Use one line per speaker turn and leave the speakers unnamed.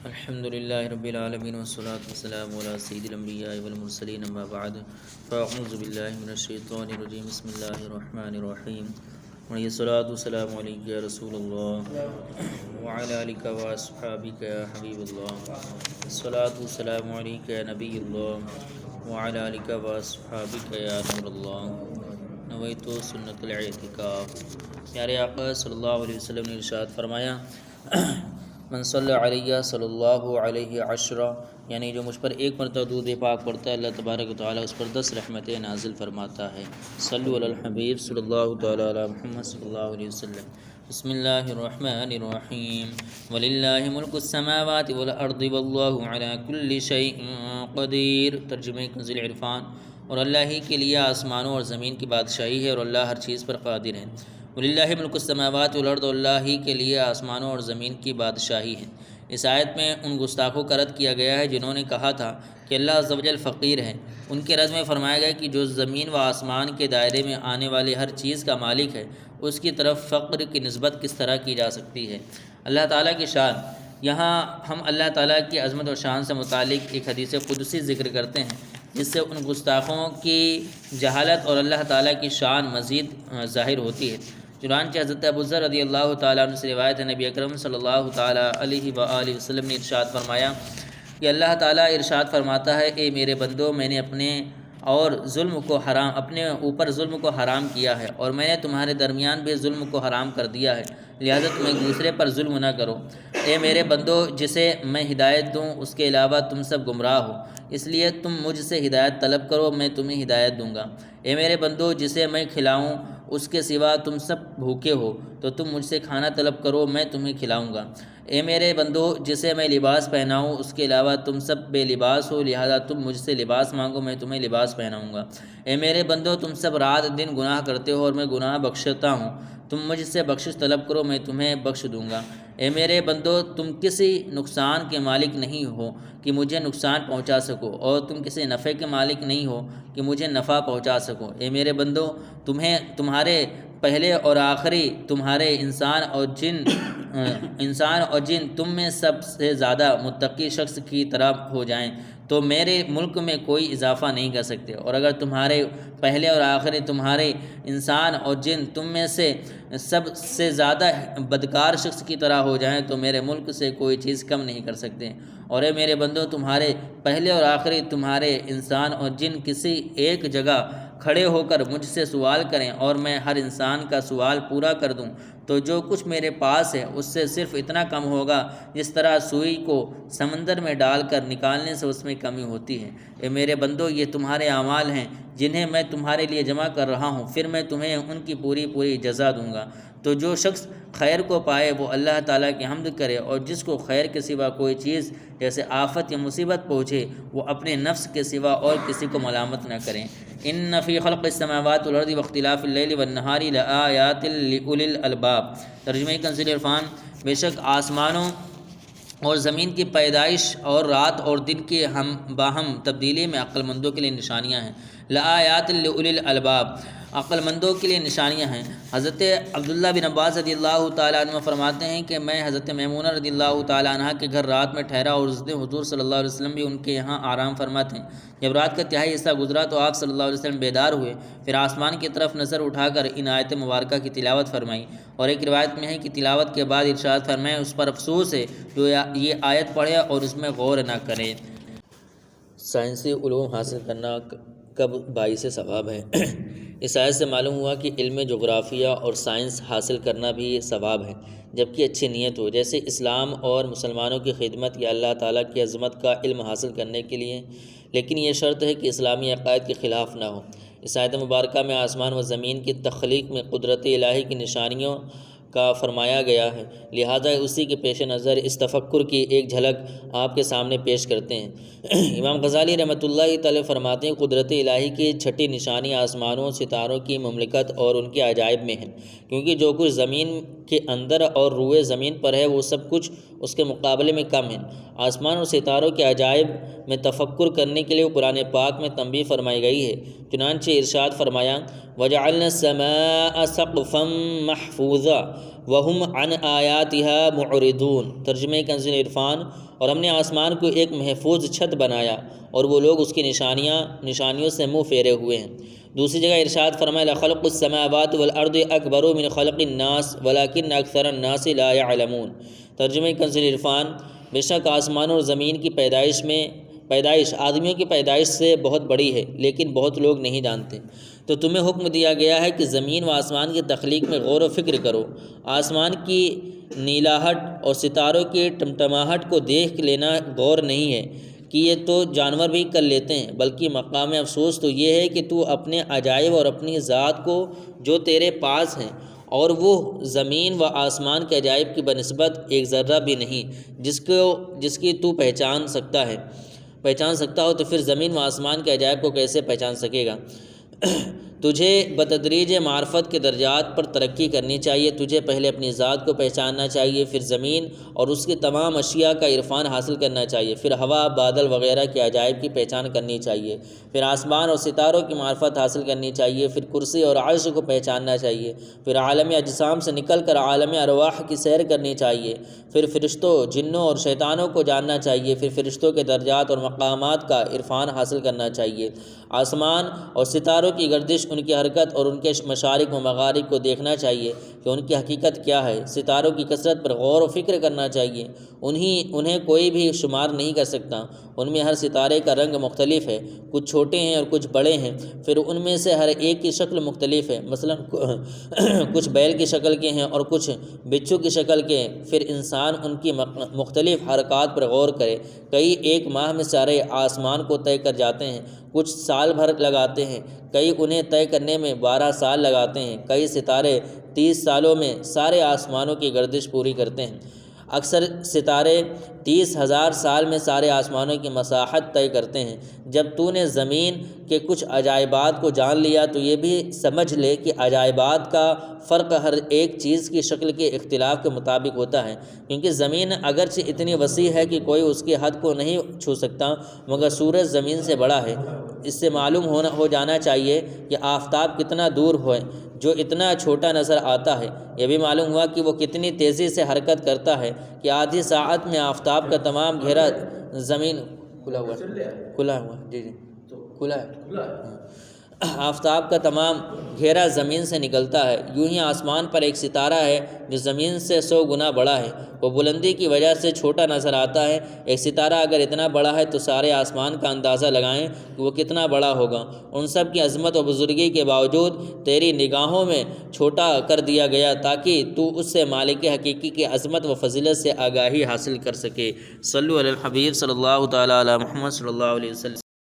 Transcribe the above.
الحمد للہ رب العالمین والصلاة والسلام علی سید الانبیاء والمرسلین اما بعد فاعوذ باللہ من الشیطان الرجیم بسم اللہ الرحمن الرحیم والصلاة والسلام علیک یا رسول اللہ وعلی آلک واصحابک یا حبیب اللہ الصلاة والسلام علیک یا نبی اللہ وعلی آلک واصحابک یا نور اللہ نویت سنت الاعتکاف۔ پیارے آقا صلی اللہ علیہ وسلم نے ارشاد فرمایا من صلی علیہ صلی اللہ علیہ عشرہ، یعنی جو مجھ پر ایک مرتبہ درود پاک پڑھتا ہے اللہ تبارک و تعالیٰ اس پر 10 رحمتیں نازل فرماتا ہے۔ صلو علی الحبیب صلی اللہ تعالیٰ علی محمد صلی اللہ علیہ وسلم۔ بسم اللہ الرحمن الرحیم وللہ ملک السماوات والارض واللہ علی کل شیء قدیر۔ ترجمہ کنز العرفان، اور اللہ ہی کے لیے آسمانوں اور زمین کی بادشاہی ہے اور اللہ ہر چیز پر قادر ہے۔ وَلِلَّهِ مُلْكُ السَّمَاوَاتِ وَالْأَرْضِ، اللہ ہی کے لیے آسمانوں اور زمین کی بادشاہی ہے۔ اس آیت میں ان گستاخوں کا رد کیا گیا ہے جنہوں نے کہا تھا کہ اللہ عز و جل فقیر ہے۔ ان کے رد میں فرمایا گیا کہ جو زمین و آسمان کے دائرے میں آنے والے ہر چیز کا مالک ہے اس کی طرف فقر کی نسبت کس طرح کی جا سکتی ہے۔ اللہ تعالیٰ کی شان، یہاں ہم اللہ تعالیٰ کی عظمت و شان سے متعلق ایک حدیث قدسی ذکر کرتے ہیں جس سے ان گستاخوں کی جہالت اور اللہ تعالیٰ کی شان مزید ظاہر ہوتی ہے۔ چنانچہ حضرت ابو ذر رضی اللہ تعالیٰ عنہ سے روایت ہے، نبی اکرم صلی اللہ تعالیٰ علیہ وآلہ وسلم نے ارشاد فرمایا کہ اللہ تعالیٰ ارشاد فرماتا ہے، اے میرے بندو، میں نے اپنے اوپر ظلم کو حرام کیا ہے اور میں نے تمہارے درمیان بھی ظلم کو حرام کر دیا ہے، لہذا تم ایک دوسرے پر ظلم نہ کرو۔ اے میرے بندو، جسے میں ہدایت دوں اس کے علاوہ تم سب گمراہ ہو، اس لیے تم مجھ سے ہدایت طلب کرو، میں تمہیں ہدایت دوں گا۔ اے میرے بندو، جسے میں کھلاؤں اس کے سوا تم سب بھوکے ہو تو تم مجھ سے کھانا طلب کرو، میں تمہیں کھلاؤں گا۔ اے میرے بندو، جسے میں لباس پہناؤں اس کے علاوہ تم سب بے لباس ہو، لہذا تم مجھ سے لباس مانگو، میں تمہیں لباس پہناؤں گا۔ اے میرے بندو، تم سب رات دن گناہ کرتے ہو اور میں گناہ بخشتا ہوں، تم مجھ سے بخشش طلب کرو، میں تمہیں بخش دوں گا۔ اے میرے بندو، تم کسی نقصان کے مالک نہیں ہو کہ مجھے نقصان پہنچا سکو، اور تم کسی نفع کے مالک نہیں ہو کہ مجھے نفع پہنچا سکو۔ اے میرے بندو، تمہارے پہلے اور آخری، تمہارے انسان اور جن تم میں سب سے زیادہ متقی شخص کی طرح ہو جائیں تو میرے ملک میں کوئی اضافہ نہیں کر سکتے، اور اگر تمہارے پہلے اور آخری، تمہارے انسان اور جن تم میں سے سب سے زیادہ بدکار شخص کی طرح ہو جائیں تو میرے ملک سے کوئی چیز کم نہیں کر سکتے۔ اور اے میرے بندو، تمہارے پہلے اور آخری، تمہارے انسان اور جن کسی ایک جگہ کھڑے ہو کر مجھ سے سوال کریں اور میں ہر انسان کا سوال پورا کر دوں تو جو کچھ میرے پاس ہے اس سے صرف اتنا کم ہوگا جس طرح سوئی کو سمندر میں ڈال کر نکالنے سے اس میں کمی ہوتی ہے۔ اے میرے بندو، یہ تمہارے اعمال ہیں جنہیں میں تمہارے لیے جمع کر رہا ہوں، پھر میں تمہیں ان کی پوری جزا دوں گا۔ تو جو شخص خیر کو پائے وہ اللہ تعالیٰ کی حمد کرے، اور جس کو خیر کے سوا کوئی چیز جیسے آفت یا مصیبت پہنچے وہ اپنے نفس کے سوا اور کسی کو ملامت نہ کریں۔ ان فی خلق السماوات والارض واختلاف اللیل والنہار لآیات لأولی الالباب۔ ترجمہ کنز العرفان، بے شک آسمانوں اور زمین کی پیدائش اور رات اور دن کی ہم باہم تبدیلی میں عقل مندوں کے لیے نشانیاں ہیں۔ لآیات لأولی الالباب، عقل مندوں کے لیے نشانیاں ہیں۔ حضرت عبداللہ بن عباس رضی اللہ تعالیٰ عنہ فرماتے ہیں کہ میں حضرت میمونہ رضی اللہ تعالیٰ عنہ کے گھر رات میں ٹھہرا اور اس دن حضور صلی اللہ علیہ وسلم بھی ان کے یہاں آرام فرما تھے۔ جب رات کا تہائی حصہ گزرا تو آپ صلی اللہ علیہ وسلم بیدار ہوئے، پھر آسمان کی طرف نظر اٹھا کر ان آیت مبارکہ کی تلاوت فرمائی، اور ایک روایت میں ہے کہ تلاوت کے بعد ارشاد فرمائے، اس پر افسوس ہے جو یہ آیت پڑھے اور اس میں غور نہ کرے۔ سائنسی علوم حاصل کرنا کب باعث ثواب ہے؟ اس آیت سے معلوم ہوا کہ علم جغرافیہ اور سائنس حاصل کرنا بھی ثواب ہے جبکہ اچھی نیت ہو، جیسے اسلام اور مسلمانوں کی خدمت یا اللہ تعالیٰ کی عظمت کا علم حاصل کرنے کے لیے، لیکن یہ شرط ہے کہ اسلامی عقائد کے خلاف نہ ہو۔ اس آیت مبارکہ میں آسمان و زمین کی تخلیق میں قدرت الہی کی نشانیوں کا فرمایا گیا ہے، لہذا اسی کے پیش نظر اس تفکر کی ایک جھلک آپ کے سامنے پیش کرتے ہیں۔ امام غزالی رحمۃ اللہ تعالی فرماتے ہیں، قدرت الہی کی چھٹی نشانی آسمانوں ستاروں کی مملکت اور ان کے عجائب میں ہے، کیونکہ جو کچھ زمین کے اندر اور روئے زمین پر ہے وہ سب کچھ اس کے مقابلے میں کم ہے۔ آسمان اور ستاروں کے عجائب میں تفکر کرنے کے لیے قرآن پاک میں تنبیہ فرمائی گئی ہے۔ چنانچہ ارشاد فرمایا وَجَعَلْنَا السَّمَاءَ سَقْفًا مَحْفُوظًا وَهُمْ عَنْ آيَاتِهَا مُعْرِضُونَ۔ ترجمہ کنز العرفان، اور ہم نے آسمان کو ایک محفوظ چھت بنایا اور وہ لوگ اس کی نشانیوں سے منہ پھیرے ہوئے ہیں۔ دوسری جگہ ارشاد فرمایا لَخَلْقُ السَّمَاوَاتِ وَالْأَرْضِ أَكْبَرُ مِنْ خَلْقِ النَّاسِ وَلَكِنَّ أَكْثَرَ النَّاسِ لَا يَعْلَمُونَ۔ ترجمہ کنز العرفان، بے شک آسمانوں اور زمین کی پیدائش آدمیوں کی پیدائش سے بہت بڑی ہے، لیکن بہت لوگ نہیں جانتے۔ تو تمہیں حکم دیا گیا ہے کہ زمین و آسمان کی تخلیق میں غور و فکر کرو۔ آسمان کی نیلاہٹ اور ستاروں کی ٹمٹماہٹ کو دیکھ لینا غور نہیں ہے کہ یہ تو جانور بھی کر لیتے ہیں، بلکہ مقام افسوس تو یہ ہے کہ تو اپنے عجائب اور اپنی ذات کو جو تیرے پاس ہیں اور وہ زمین و آسمان کے عجائب کی بنسبت ایک ذرہ بھی نہیں جس کی تو پہچان سکتا ہو، تو پھر زمین و آسمان کے عجائب کو کیسے پہچان سکے گا؟ تجھے بتدریج معرفت کے درجات پر ترقی کرنی چاہیے۔ تجھے پہلے اپنی ذات کو پہچاننا چاہیے، پھر زمین اور اس کی تمام اشیاء کا عرفان حاصل کرنا چاہیے، پھر ہوا، بادل وغیرہ کے عجائب کی پہچان کرنی چاہیے، پھر آسمان اور ستاروں کی معرفت حاصل کرنی چاہیے، پھر کرسی اور عرش کو پہچاننا چاہیے، پھر عالم اجسام سے نکل کر عالم ارواح کی سیر کرنی چاہیے، پھر فرشتوں، جنوں اور شیطانوں کو جاننا چاہیے، پھر فرشتوں کے درجات اور مقامات کا عرفان حاصل کرنا چاہیے۔ آسمان اور ستاروں کی گردش، ان کی حرکت اور ان کے مشارق و مغارب کو دیکھنا چاہیے کہ ان کی حقیقت کیا ہے۔ ستاروں کی کثرت پر غور و فکر کرنا چاہیے، انہیں کوئی بھی شمار نہیں کر سکتا۔ ان میں ہر ستارے کا رنگ مختلف ہے، کچھ چھوٹے ہیں اور کچھ بڑے ہیں، پھر ان میں سے ہر ایک کی شکل مختلف ہے، مثلا کچھ بیل کی شکل کے ہیں اور کچھ بچھو کی شکل کے ہیں۔ پھر انسان ان کی مختلف حرکات پر غور کرے۔ کئی ایک ماہ میں سارے آسمان کو طے کر جاتے ہیں، کچھ سال بھر لگاتے ہیں، کئی انہیں طے کرنے میں 12 سال لگاتے ہیں، کئی ستارے 30 سالوں میں سارے آسمانوں کی گردش پوری کرتے ہیں۔ اکثر ستارے 30,000 سال میں سارے آسمانوں کی مساحت طے کرتے ہیں۔ جب تو نے زمین کے کچھ عجائبات کو جان لیا تو یہ بھی سمجھ لے کہ عجائبات کا فرق ہر ایک چیز کی شکل کے اختلاف کے مطابق ہوتا ہے، کیونکہ زمین اگرچہ اتنی وسیع ہے کہ کوئی اس کی حد کو نہیں چھو سکتا، مگر سورج زمین سے بڑا ہے۔ اس سے معلوم ہو جانا چاہیے کہ آفتاب کتنا دور ہے جو اتنا چھوٹا نظر آتا ہے۔ یہ بھی معلوم ہوا کہ وہ کتنی تیزی سے حرکت کرتا ہے کہ آدھی ساعت میں آفتاب کا تمام گھیرا زمین آفتاب کا تمام گھیرا زمین سے نکلتا ہے۔ یوں ہی آسمان پر ایک ستارہ ہے جو زمین سے 100 گنا بڑا ہے، وہ بلندی کی وجہ سے چھوٹا نظر آتا ہے۔ ایک ستارہ اگر اتنا بڑا ہے تو سارے آسمان کا اندازہ لگائیں کہ وہ کتنا بڑا ہوگا۔ ان سب کی عظمت و بزرگی کے باوجود تیری نگاہوں میں چھوٹا کر دیا گیا تاکہ تو اس سے مالک حقیقی کی عظمت و فضیلت سے آگاہی حاصل کر سکے۔ صلو علی الحبیب صلی اللہ تعالی علی محمد صلی اللہ علیہ وسلم۔